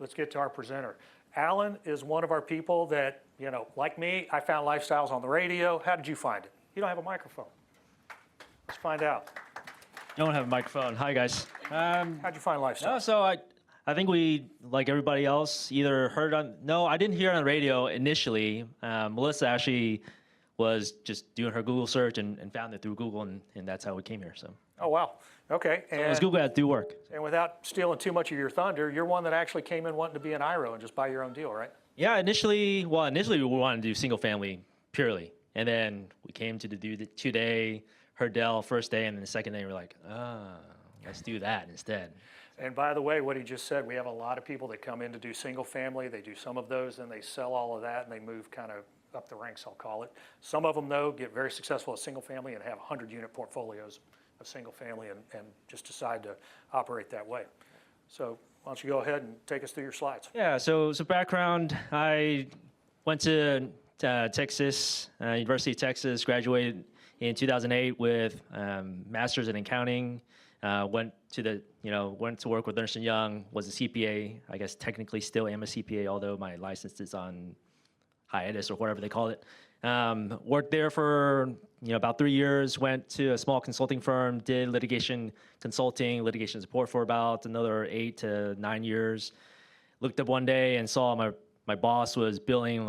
let's get to our presenter. Alan is one of our people that, you know, like me, I found Lifestyles on the radio. How did you find it? You don't have a microphone. Let's find out. You don't have a microphone. Hi, guys. How'd you find Lifestyles? No, so I think we, like everybody else, either heard on, no, I didn't hear it on the radio initially. Melissa actually was just doing her Google search and found it through Google, and that's how we came here. So. Oh, wow. Okay. So it was Google Ads do work. And without stealing too much of your thunder, you're one that actually came in wanting to be an IRO and just buy your own deal, right? Yeah, initially we wanted to do single family purely. And then we came to do the 2-day, her Dell first day, and then the second day we're like, let's do that instead. And by the way, what he just said, we have a lot of people that come in to do single family. They do some of those, and they sell all of that, and they move kind of up the ranks, I'll call it. Some of them, though, get very successful at single family and have 100-unit portfolios of single family and just decide to operate that way. So why don't you go ahead and take us through your slides. Yeah, so background, I went to Texas, University of Texas, graduated in 2008 with master's in accounting. Went to work with Ernst & Young, was a CPA. I guess technically still am a CPA, although my license is on hiatus or whatever they call it. Worked there for about 3 years, went to a small consulting firm, did litigation consulting, litigation support for about another 8 to 9 years. Looked up one day and saw my boss was billing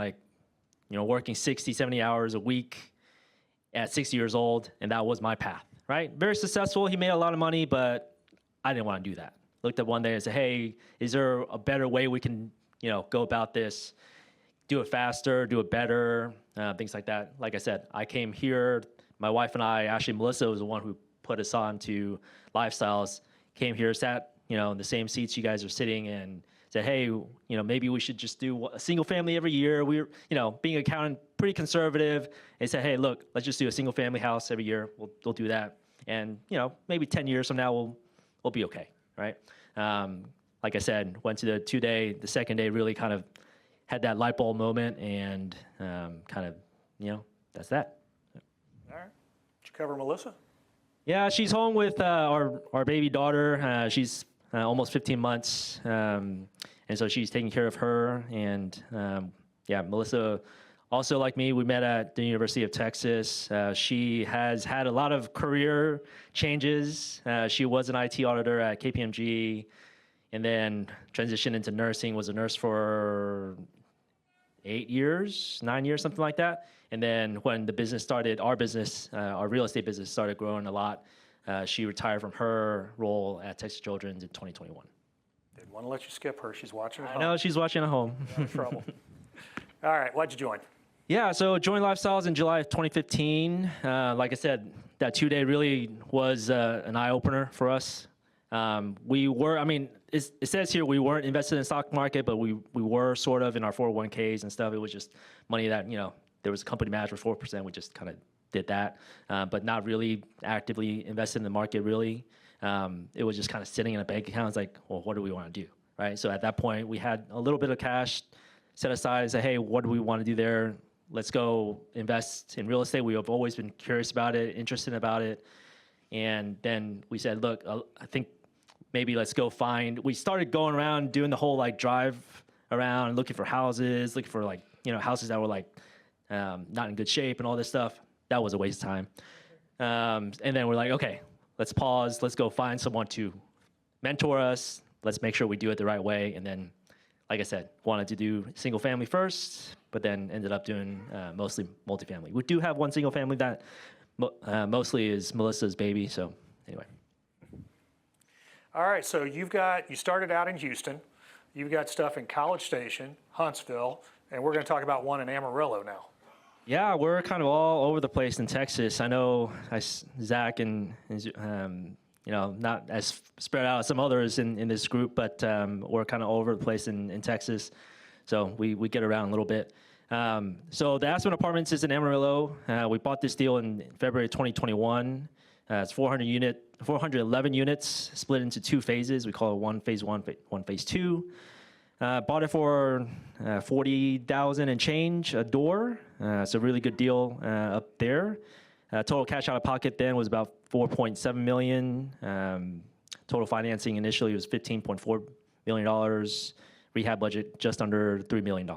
working 60, 70 hours a week at 60 years old, and that was my path, right? Very successful, he made a lot of money, but I didn't want to do that. Looked up one day and said, hey, is there a better way we can go about this? Do it faster, do it better, things like that. Like I said, I came here, my wife and I, actually Melissa was the one who put us on to Lifestyles, came here, sat in the same seats you guys are sitting, and said, hey, maybe we should just do a single family every year. We're, being an accountant, pretty conservative, and said, hey, look, let's just do a single family house every year. We'll do that. And, maybe 10 years from now, we'll be okay, right? Like I said, went to the 2-day, the second day really kind of had that light bulb moment, and that's that. All right. Did you cover Melissa? Yeah, she's home with our baby daughter. She's almost 15 months, and so she's taking care of her. And Melissa, also like me, we met at the University of Texas. She has had a lot of career changes. She was an IT auditor at KPMG, and then transitioned into nursing, was a nurse for 8 years, 9 years, something like that. And then when the business started, our business, our real estate business started growing a lot, she retired from her role at Texas Children's in 2021. Didn't want to let you skip her. She's watching at home. I know, she's watching at home. No trouble. All right, why'd you join? Yeah, so joined Lifestyles in July of 2015. Like I said, that 2-day really was an eye-opener for us. It says here we weren't invested in the stock market, but we were sort of in our 401ks and stuff. It was just money that, there was a company match for 4%. We just kind of did that, but not really actively invested in the market, really. It was just kind of sitting in a bank account. It's like, well, what do we want to do, right? So at that point, we had a little bit of cash set aside and said, hey, what do we want to do there? Let's go invest in real estate. We have always been curious about it, interested about it. And then we said, look, I think maybe let's go we started going around doing the whole drive around and looking for houses, looking for houses that were not in good shape and all this stuff. That was a waste of time. And then we're like, okay, let's pause. Let's go find someone to mentor us. Let's make sure we do it the right way. And then, like I said, wanted to do single family first, but then ended up doing mostly multifamily. We do have one single family that mostly is Melissa's baby. So anyway. All right, so you started out in Houston. You've got stuff in College Station, Huntsville, and we're going to talk about one in Amarillo now. Yeah, we're kind of all over the place in Texas. I know Zach and not as spread out as some others in this group, but we're kind of all over the place in Texas. So we get around a little bit. So the Aspen Apartments is in Amarillo. We bought this deal in February 2021. It's 411 units split into 2 phases. We call it one phase 2. Bought it for $40,000 and change a door. It's a really good deal up there. Total cash out of pocket then was about $4.7 million. Total financing initially was $15.4 million. rehab budget just under $3 million.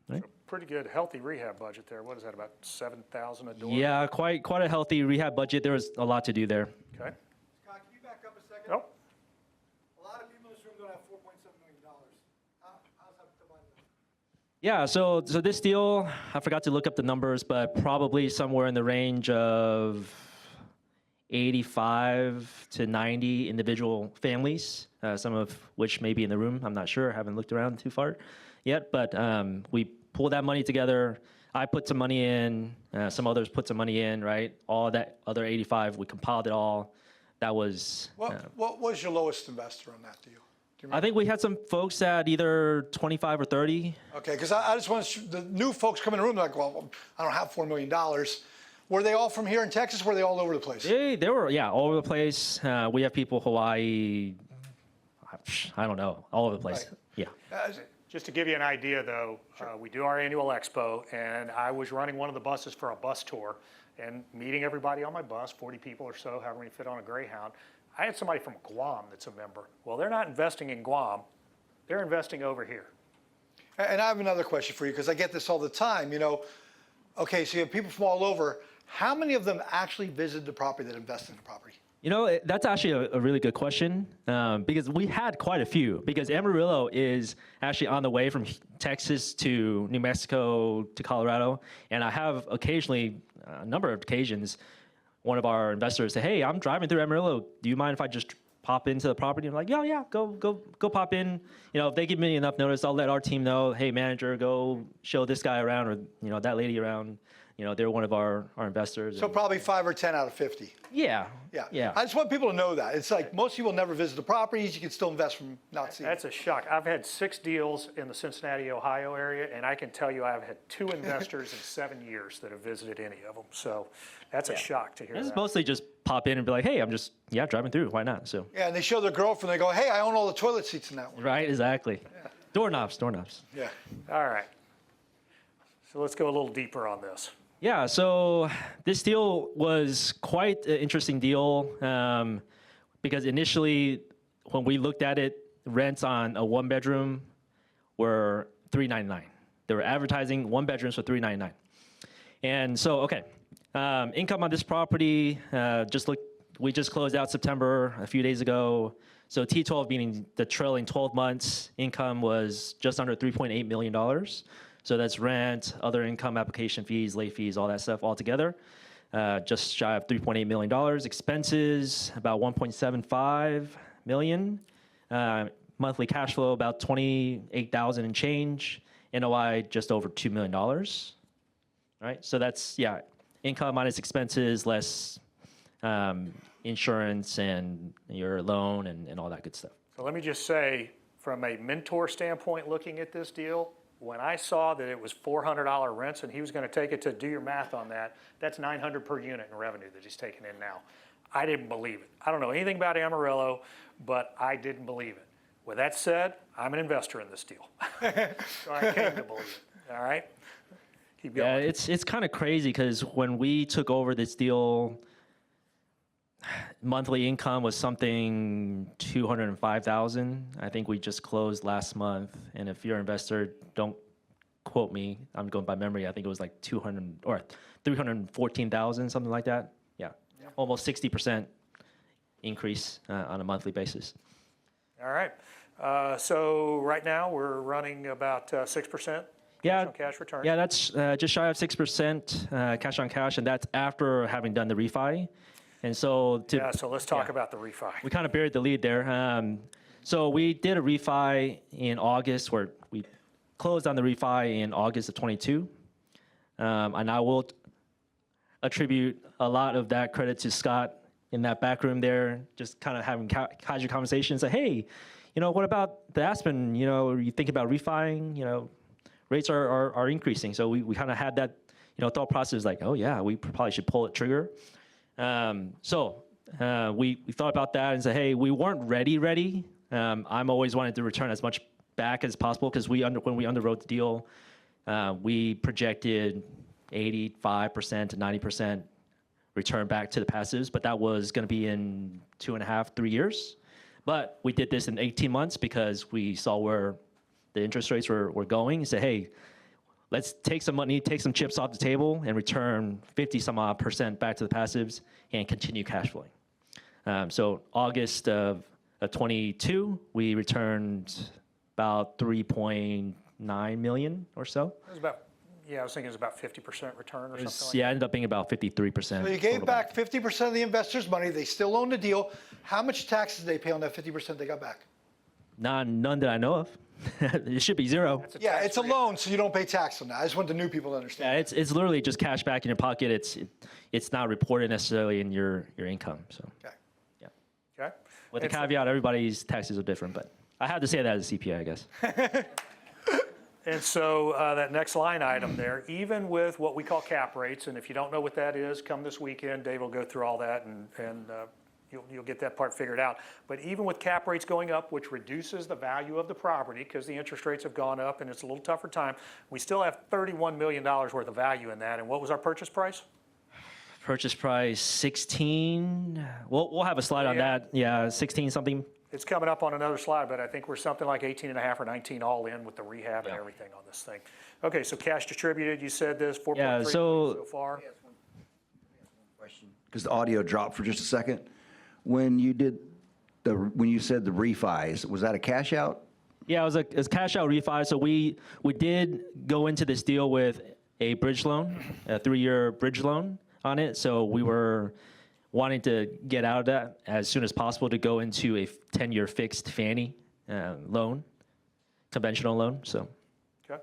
Right? Pretty good, healthy rehab budget there. What is that, about 7,000 a door? Yeah, quite a healthy rehab budget. There was a lot to do there. Okay. Scott, can you back up a second? Nope. A lot of people in this room don't have $4.7 million. How's that divided up? Yeah, so this deal, I forgot to look up the numbers, but probably somewhere in the range of 85 to 90 individual families, some of which may be in the room. I'm not sure. I haven't looked around too far yet, but we pulled that money together. I put some money in, some others put some money in, right? All that other 85, we compiled it all. That was. What was your lowest investor on that deal? Do you I think we had some folks at either 25 or 30. Okay, because I just want to, the new folks come in the room, they're like, well, I don't have $4 million. Were they all from here in Texas? Were they all over the place? They were, yeah, all over the place. We have people Hawaii, I don't know, all over the place. Right. Yeah. Just to give you an idea, though, we do our annual expo, and I was running one of the buses for a bus tour and meeting everybody on my bus, 40 people or so, however many fit on a Greyhound. I had somebody from Guam that's a member. Well, they're not investing in Guam. They're investing over here. And I have another question for you, because I get this all the time. You know, okay, so you have people from all over. How many of them actually visited the property that invested in the property? You know, that's actually a really good question because we had quite a few. Because Amarillo is actually on the way from Texas to New Mexico to Colorado. And I have occasionally, a number of occasions, one of our investors say, hey, I'm driving through Amarillo. Do you mind if I just pop into the property? I'm like, yeah, go pop in. You know, if they give me enough notice, I'll let our team know, hey, manager, go show this guy around or, you know, that lady around. You know, they're one of our investors. So probably 5 or 10 out of 50. Yeah. I just want people to know that. It's like most people never visit the properties. You can still invest from not seeing. That's a shock. I've had 6 deals in the Cincinnati, Ohio area, and I can tell you I've had 2 investors in 7 years that have visited any of them. So that's a shock to hear It's that. mostly just pop in and be like, hey, I'm just, driving through. Why not? So. Yeah, and they show their girlfriend. They go, hey, I own all the toilet seats in that one. Right, exactly. Doorknobs. Yeah. All right. So let's go a little deeper on this. Yeah, so this deal was quite an interesting deal because initially when we looked at it, rents on a 1-bedroom were $399. They were advertising 1 bedrooms for $399. And so, okay, income on this property, we just closed out September a few days ago. So T12 meaning the trailing 12 months income was just under $3.8 million. So that's rent, other income, application fees, late fees, all that stuff all together. Just shy of $3.8 million. Expenses, about $1.75 million. Monthly cash flow, about $28,000 and change. NOI, just over $2 million. All right, so that's, income minus expenses, less insurance and your loan and all that good stuff. So let me just say, from a mentor standpoint, looking at this deal, when I saw that it was $400 rents and he was going to take it to do your math on that, that's $900 per unit in revenue that he's taking in now. I didn't believe it. I don't know anything about Amarillo, but I didn't believe it. With that said, I'm an investor in this deal. So I came to believe it. All right? Keep going. Yeah, it's kind of crazy because when we took over this deal, monthly income was something $205,000. I think we just closed last month. And if you're an investor, don't quote me. I'm going by memory. I think it was like 200 or 314,000, something like that. Yeah, almost 60% increase on a monthly basis. All right. So right now we're running about 6% cash on cash return. Yeah, that's just shy of 6% cash on cash, and that's after having done the refi. And so so let's talk about the refi. We kind of buried the lead there. So we did a refi in August, where we closed on the refi in August of 22. And I will attribute a lot of that credit to Scott in that back room there, just kind of having casual conversations. Like, hey, what about the Aspen? You think about refining, rates are increasing. So we kind of had that, thought process like, oh yeah, we probably should pull the trigger. So we thought about that and said, hey, we weren't ready. I'm always wanting to return as much back as possible because when we underwrote the deal, we projected 85% to 90% return back to the passives, but that was going to be in 2.5, 3 years. But we did this in 18 months because we saw where the interest rates were going, and say, hey, let's take some money, take some chips off the table, and return 50 some odd % back to the passives and continue cash flowing. So August of 22, we returned about 3.9 million or so. It was about, yeah, I was thinking it was about 50% return or something like Yeah, it ended up being about 53%. So you gave back 50% of the investors' money. They still own the deal. How much taxes did they pay on that 50% they got back? None that I know of. It should be zero. that. Yeah, it's a loan, so you don't pay tax on that. I just want the new people to understand. Yeah, it's literally just cash back in your pocket. It's not reported necessarily in your income. So Okay. yeah, Okay. with the And so- caveat, everybody's taxes are different, but I had to say that as a CPA, I guess. And so that next line item there, even with what we call cap rates, and if you don't know what that is, come this weekend, Dave will go through all that and you'll get that part figured out. But even with cap rates going up, which reduces the value of the property because the interest rates have gone up and it's a little tougher time, we still have $31 million worth of value in that. And what was our purchase price? Purchase price 16. We'll have a slide on Yeah. that. Yeah, 16 something. It's coming up on another slide, but I think we're something like 18 and a half or 19 all in with the rehab and everything on this thing. Okay, so cash distributed, you said this, 4.3 Yeah, million so- so far. Because the audio dropped for just a second. When you said the refis, was that a cash out? Yeah, it was cash out refi. So we did go into this deal with a bridge loan, a 3-year bridge loan on it. So we were wanting to get out of that as soon as possible to go into a 10-year fixed Fannie loan, conventional loan. So Okay.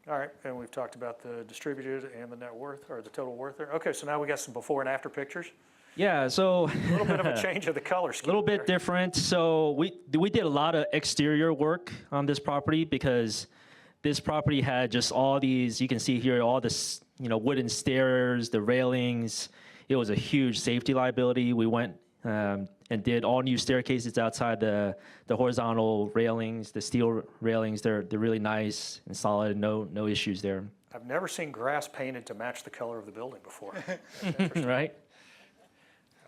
All right, and we've talked about the distributed and the net worth, or the total worth there. Okay, so now we got some before and after pictures. yeah, so A little bit of a change of the color scheme. a little bit there. different. So we did a lot of exterior work on this property because this property had just all these, you can see here, all this, wooden stairs, the railings. It was a huge safety liability. We went and did all new staircases outside the horizontal railings, the steel railings. They're really nice and solid. No issues there, I've never seen grass painted to match the color of the building before. right?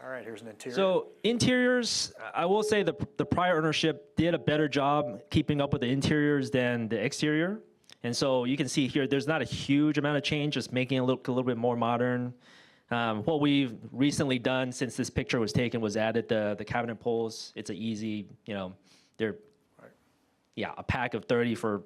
All right, here's an interior. So interiors, I will say the prior ownership did a better job keeping up with the interiors than the exterior. And so you can see here, there's not a huge amount of change, just making it look a little bit more modern. What we've recently done since this picture was taken was added the cabinet pulls. It's an easy, they're, yeah, a pack of 30 for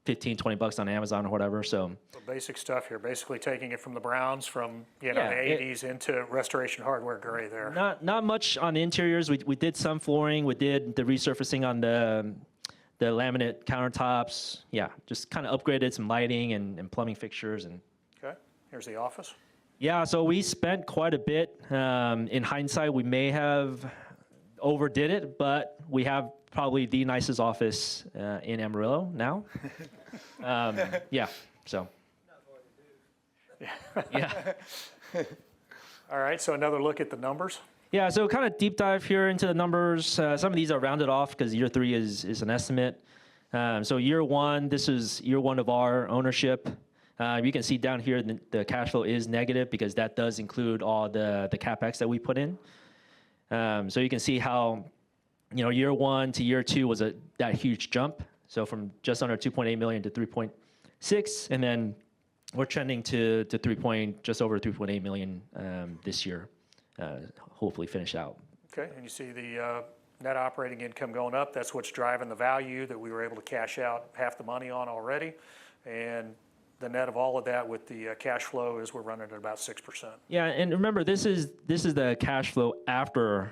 15, 20 bucks on Amazon or whatever. So Basic stuff here, basically taking it from the browns from, Yeah, the it- 80s into restoration hardware gray there. not much on the interiors. We did some flooring. We did the resurfacing on the laminate countertops. Yeah, just kind of upgraded some lighting and plumbing fixtures. And Okay, here's the office. yeah, so we spent quite a bit. In hindsight, we may have overdid it, but we have probably the nicest office in Amarillo now. Yeah, so. Yeah. All right, so another look at the numbers. Yeah, so kind of deep dive here into the numbers. Some of these are rounded off because year 3 is an estimate. So year 1, this is year 1 of our ownership. You can see down here the cash flow is negative because that does include all the CapEx that we put in. So you can see how, year 1 to year 2 was that huge jump. So from just under 2.8 million to 3.6, and then we're trending to just over 3.8 million this year. Hopefully finish out. Okay, and you see the net operating income going up. That's what's driving the value that we were able to cash out half the money on already. And the net of all of that with the cash flow is we're running at about 6%. Yeah, and remember, this is the cash flow after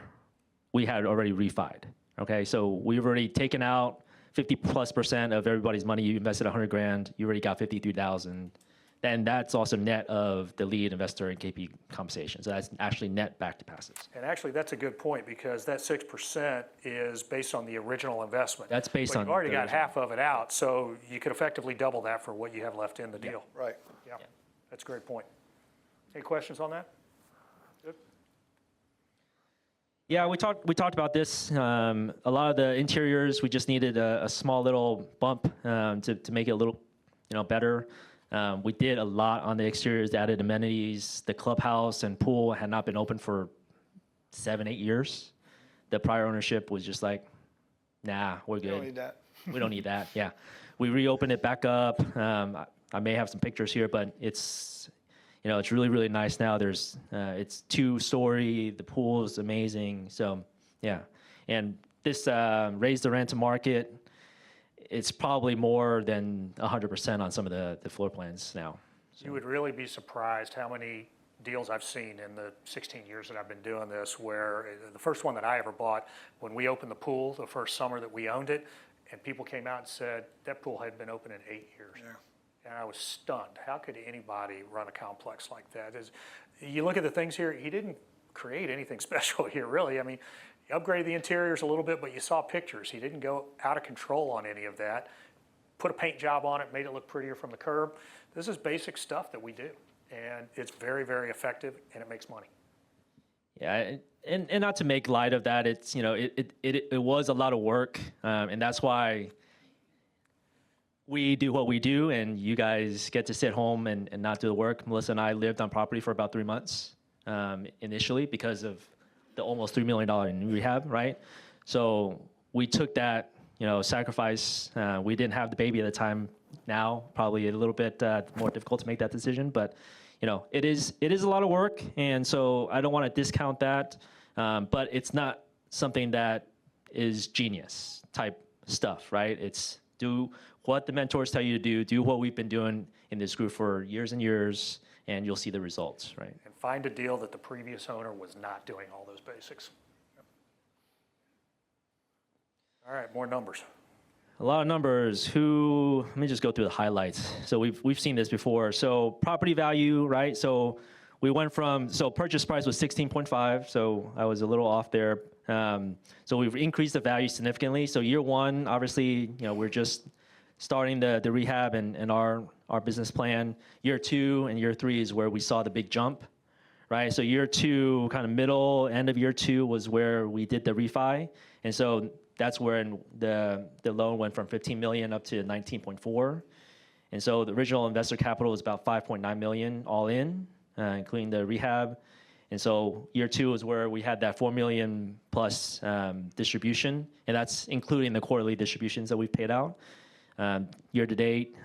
we had already refied. Okay, so we've already taken out 50+% of everybody's money. You invested 100 grand, you already got 53,000. And that's also net of the lead investor and KP compensation. So that's actually net back to passives. And actually, that's a good point because that 6% is based on the original investment. That's based But on you've already the got original. half of it out, so you could effectively double that for what you have left in the deal. Right. Yeah, that's a great point. Any questions on that? Good. Yeah, we talked about this. A lot of the interiors, we just needed a small little bump to make it a little, better. We did a lot on the exteriors, added amenities. The clubhouse and pool had not been open for 7-8 years. The prior ownership was just like, nah, we're You don't good. need that. We don't need that. Yeah, we reopened it back up. I may have some pictures here, but it's it's really really nice now. It's 2-story. The pool is amazing. So yeah, and this raised the rent to market. It's probably more than 100% on some of the floor plans now. You would really be surprised how many deals I've seen in the 16 years that I've been doing this, where the first one that I ever bought, when we opened the pool, the first summer that we owned it, and people came out and said, that pool had been open in 8 years. Yeah. And I was stunned. How could anybody run a complex like that? You look at the things here, he didn't create anything special here, really. I mean, he upgraded the interiors a little bit, but you saw pictures. He didn't go out of control on any of that. Put a paint job on it, made it look prettier from the curb. This is basic stuff that we do, and it's very, very effective, and it makes money. Yeah, and not to make light of that, it's it was a lot of work, and that's why we do what we do, and you guys get to sit home and not do the work. Melissa and I lived on property for about 3 months initially because of the almost $3 million in rehab, right? So we took that sacrifice. We didn't have the baby at the time. Now probably a little bit more difficult to make that decision, but it is a lot of work, and so I don't want to discount that. But it's not something that is genius type stuff, right? It's do what the mentors tell you to do what we've been doing in this group for years and years, and you'll see the results, right? And find a deal that the previous owner was not doing all those basics. All right, more numbers. A lot of numbers. Let me just go through the highlights. So we've seen this before. So property value, right? So we went from, purchase price was 16.5, so I was a little off there. So we've increased the value significantly. So year one, obviously, we're just starting the rehab and our business plan. Year 2 and year 3 is where we saw the big jump, right? So year 2, kind of end of year 2 was where we did the refi. And so that's where the loan went from 15 million up to 19.4. And so the original investor capital was about 5.9 million all in, including the rehab. And so year 2 is where we had that 4 million plus distribution, and that's including the quarterly distributions that we've paid out. Year to date,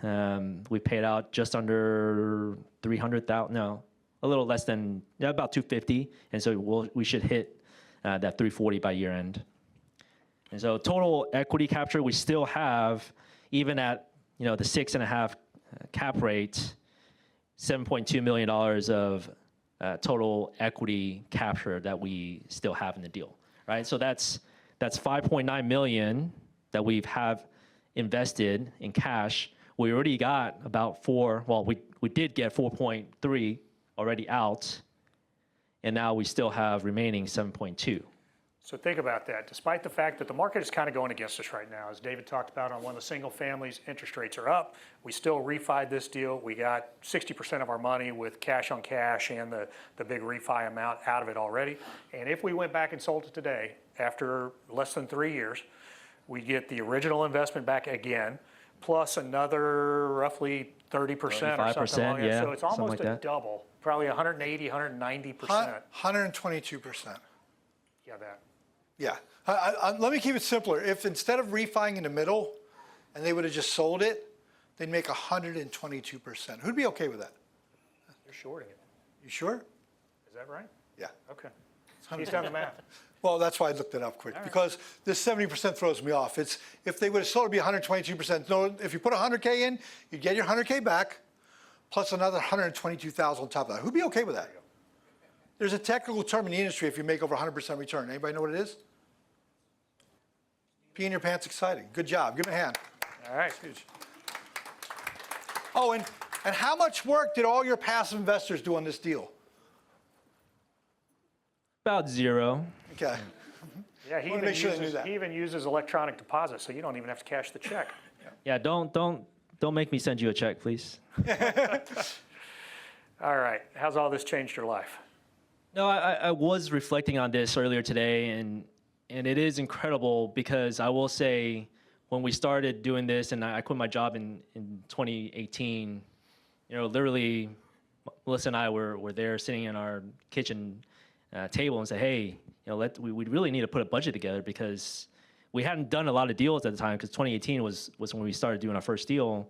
we paid out just under 300,000, no, a little less than, about 250. And so we should hit that 340 by year end. And so total equity capture, we still have, even at the 6.5 cap rate, $7.2 million of total equity capture that we still have in the deal, right? So that's 5.9 million that we have invested in cash. We already got about we did get 4.3 already out, and now we still have remaining 7.2. So think about that. Despite the fact that the market is kind of going against us right now, as David talked about on one of the single families, interest rates are up. We still refied this deal. We got 60% of our money with cash on cash and the big refi amount out of it already. And if we went back and sold it today, after less than 3 years, we get the original investment back again, plus another roughly 30% or something like that. Yeah, so it's almost like a that. double, probably 180, 190%. 122%. Yeah, that. Yeah. Let me keep it simpler. If instead of refining in the middle and they would have just sold it, they'd make 122%. Who'd be okay with that? You're shorting it. You sure? Is that right? Yeah. Okay. He's done the math. Well, that's why I looked it up quick, because this 70% throws me off. It's if they would have sold, it'd be 122%. No, if you put 100K in, you'd get your 100K back, plus another 122,000 on top of that. Who'd be okay with that? There's a technical term in the industry if you make over 100% return. Anybody know what it is? Pee in your pants exciting. Good job. Give him a hand. All right. Huge. Oh, and how much work did all your passive investors do on this deal? About 0. Okay. Yeah, he Wanna even, make sure they uses, knew that. he even uses electronic deposit, so you don't even have to cash the check. Yeah, don't make me send you a check, please. All right. How's all this changed your life? No, I was reflecting on this earlier today, and it is incredible because I will say when we started doing this, and I quit my job in 2018, literally Melissa and I were there sitting in our kitchen table and said, hey, we really need to put a budget together because we hadn't done a lot of deals at the time because 2018 was when we started doing our first deal.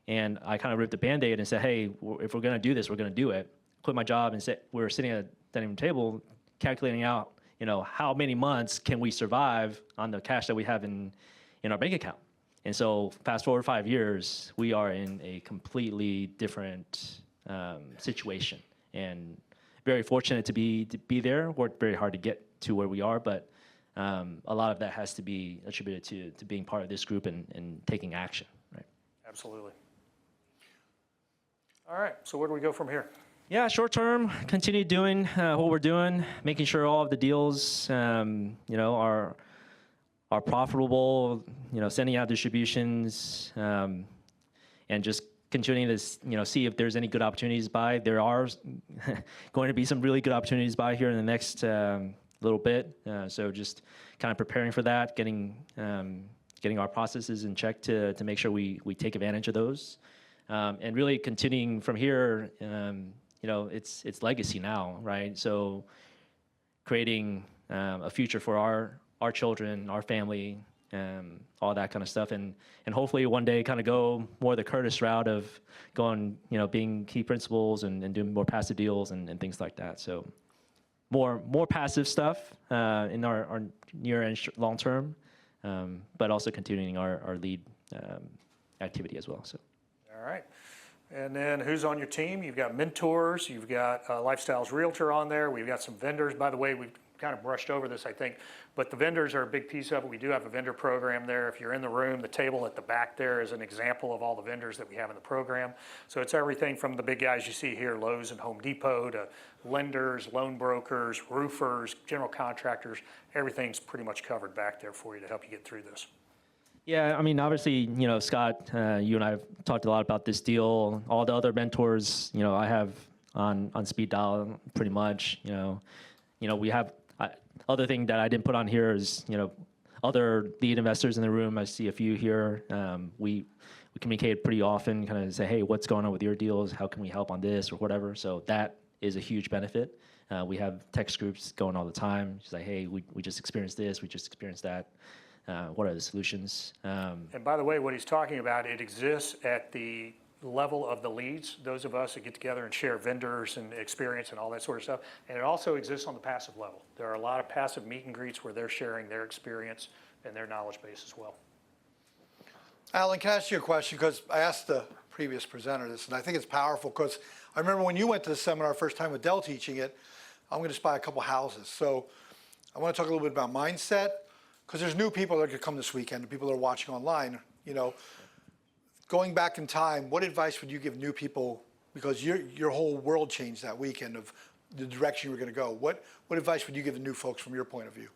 And I kind of ripped the Band-Aid and said, hey, if we're going to do this, we're going to do it. Quit my job and we were sitting at a dining room table calculating out, how many months can we survive on the cash that we have in our bank account. And so fast forward 5 years, we are in a completely different situation, and very fortunate to be there. Worked very hard to get to where we are, but a lot of that has to be attributed to being part of this group and taking action. Right? Absolutely. All right, so where do we go from here? Yeah, short term, continue doing what we're doing, making sure all of the deals, are profitable. Sending out distributions, and just continuing to see if there's any good opportunities to buy. There are going to be some really good opportunities to buy here in the next little bit. So just kind of preparing for that, getting our processes in check to make sure we take advantage of those. And really continuing from here, it's legacy now, right? So creating a future for our children, our family, all that kind of stuff, and hopefully one day kind of go more the Curtis route of going, being key principals and doing more passive deals and things like that. So more passive stuff in our near and long term, but also continuing our lead activity as well. So. All right. And then who's on your team? You've got mentors, you've got Lifestyles Realtor on there, we've got some vendors. By the way, we've kind of brushed over this, I think, but the vendors are a big piece of it. We do have a vendor program there. If you're in the room, the table at the back there is an example of all the vendors that we have in the program. So it's everything from the big guys you see here, Lowe's and Home Depot, to lenders, loan brokers, roofers, general contractors. Everything's pretty much covered back there for you to help you get through this. Yeah, I mean, obviously, Scott, you and I have talked a lot about this deal. All the other mentors, I have on speed dial pretty much. We have other thing that I didn't put on here is other lead investors in the room. I see a few here. We communicate pretty often, kind of say, hey, what's going on with your deals? How can we help on this or whatever? So that is a huge benefit. We have text groups going all the time. Just like, hey, we just experienced this. We just experienced that. What are the solutions? And by the way, what he's talking about, it exists at the level of the leads, those of us that get together and share vendors and experience and all that sort of stuff. And it also exists on the passive level. There are a lot of passive meet and greets where they're sharing their experience and their knowledge base as well. Alan, can I ask you a question? Because I asked the previous presenter this, and I think it's powerful because I remember when you went to the seminar first time with Dell teaching it, I'm going to buy a couple houses. So I want to talk a little bit about mindset, because there's new people that could come this weekend, and people that are watching online. Going back in time, what advice would you give new people? Because your whole world changed that weekend of the direction you were going to go. What advice would you give the new folks from your point of view?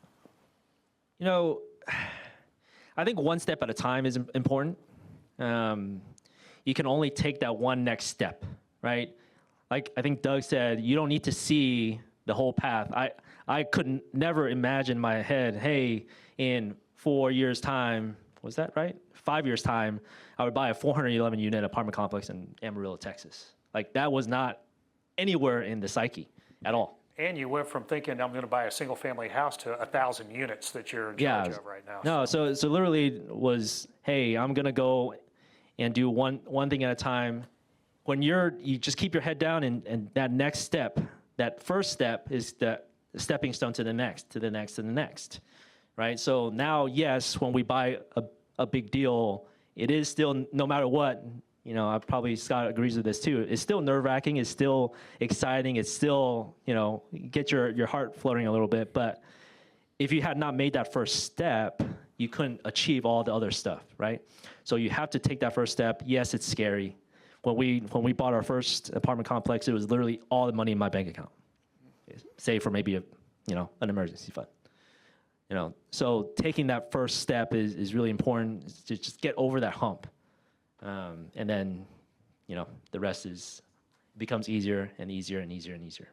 I think one step at a time is important. You can only take that one next step, right? Like I think Doug said, you don't need to see the whole path. I couldn't never imagine in my head, hey, in 4 years' time, was that right? 5 years' time, I would buy a 411 unit apartment complex in Amarillo, Texas. Like that was not anywhere in the psyche at all. And you went from thinking I'm going to buy a single family house to 1,000 units that you're in charge of right now. No, so literally was, hey, I'm going to go and do one thing at a time. When you just keep your head down and that next step, that first step is the stepping stone to the next, to the next, to the next, right? So now, yes, when we buy a big deal, it is still, no matter what, probably Scott agrees with this too, it's still nerve-wracking, it's still exciting, it's still, get your heart fluttering a little bit, but if you had not made that first step, you couldn't achieve all the other stuff, right? So you have to take that first step. Yes, it's scary. When we bought our first apartment complex, it was literally all the money in my bank account, save for maybe an emergency fund. So taking that first step is really important to just get over that hump. And then, the rest becomes easier and easier and easier and easier.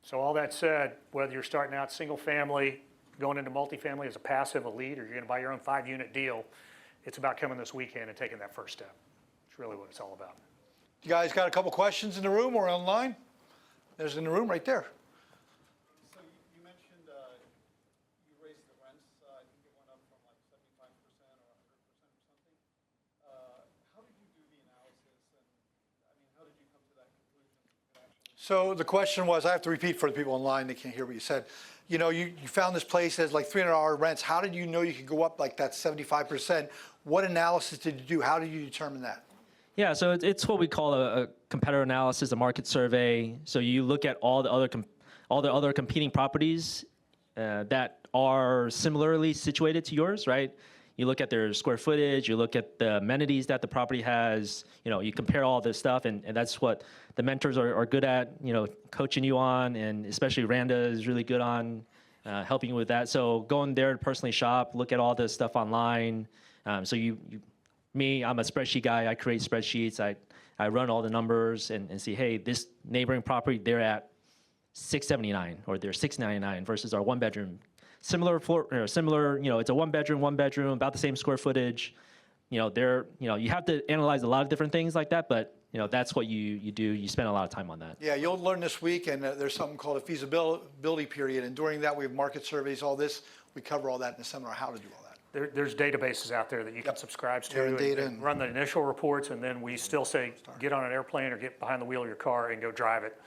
So all that said, whether you're starting out single family, going into multifamily as a passive, a lead, or you're going to buy your own 5-unit deal, it's about coming this weekend and taking that first step. It's really what it's all about. You guys got a couple questions in the room or online? There's in the room right there. So you mentioned you raised the rents. I think it went up from like So the question was, I have to repeat for the people online, they can't hear what you said. You know, you found this place as like $300 rents. How did you know you could go up like that 75%? What analysis did you do? How did you determine that? Yeah, so it's what we call a competitor analysis, a market survey. So you look at all the other competing properties that are similarly situated to yours, right? You look at their square footage, you look at the amenities that the property has, you know, you compare all this stuff, and that's what the mentors are good at, you know, coaching you on, and especially Randa is really good on helping you with that. So going there to personally shop, look at all this stuff online. So me, I'm a spreadsheet guy. I create spreadsheets. I run all the numbers and see, hey, this neighboring property, they're at $679 or they're $699 versus our one bedroom. Similar floor, you know, it's a one bedroom, about the same square footage. You know, you have to analyze a lot of different things like that, but you know, that's what you do. You spend a lot of time on that. Yeah, you'll learn this week, and there's something called a feasibility period, and during that we have market surveys, all this. We cover all that in the seminar, how to do all that. There's databases out there that you can subscribe to Yeah, and data and and- run the initial reports, and then we still say, get on an airplane or get behind the wheel of your car and go drive it,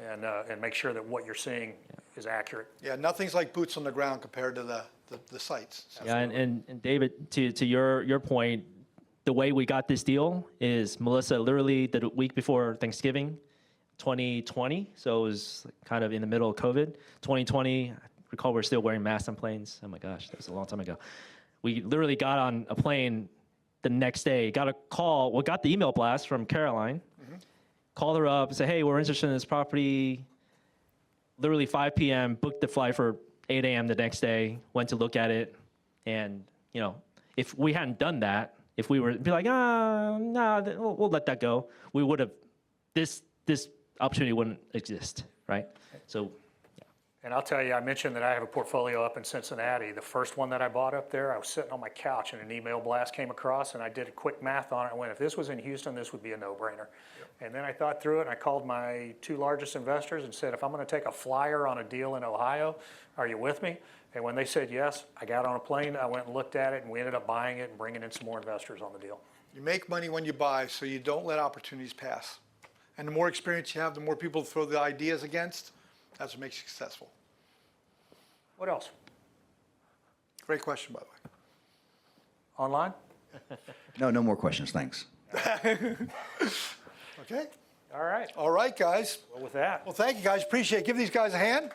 and make sure that what you're seeing is accurate. Yeah, nothing's like boots on the ground compared to the sites. Yeah, and David, to your point, the way we got this deal is Melissa literally the week before Thanksgiving, 2020. So it was kind of in the middle of COVID. 2020, I recall we're still wearing masks on planes. Oh my gosh, that was a long time ago. We literally got on a plane the next day, got a call, got the email blast from Caroline, called her up and said, hey, we're interested in this property. Literally 5 p.m., booked the flight for 8 a.m. the next day, went to look at it. And, you know, if we hadn't done that, if we were be like, we'll let that go, we would have, this opportunity wouldn't exist, right? So, yeah. And I'll tell you, I mentioned that I have a portfolio up in Cincinnati. The first one that I bought up there, I was sitting on my couch and an email blast came across, and I did a quick math on it. I went, if this was in Houston, this would be a no-brainer. And then I thought through it, and I called my 2 largest investors and said, if I'm going to take a flyer on a deal in Ohio, are you with me? And when they said yes, I got on a plane, I went and looked at it, and we ended up buying it and bringing in some more investors on the deal. You make money when you buy, so you don't let opportunities pass. And the more experience you have, the more people to throw the ideas against, that's what makes you successful. What else? Great question, by the way. Online? No more questions, thanks. Okay? All right. All right, guys. Well, with that. Well, thank you, guys. Appreciate it. Give these guys a hand.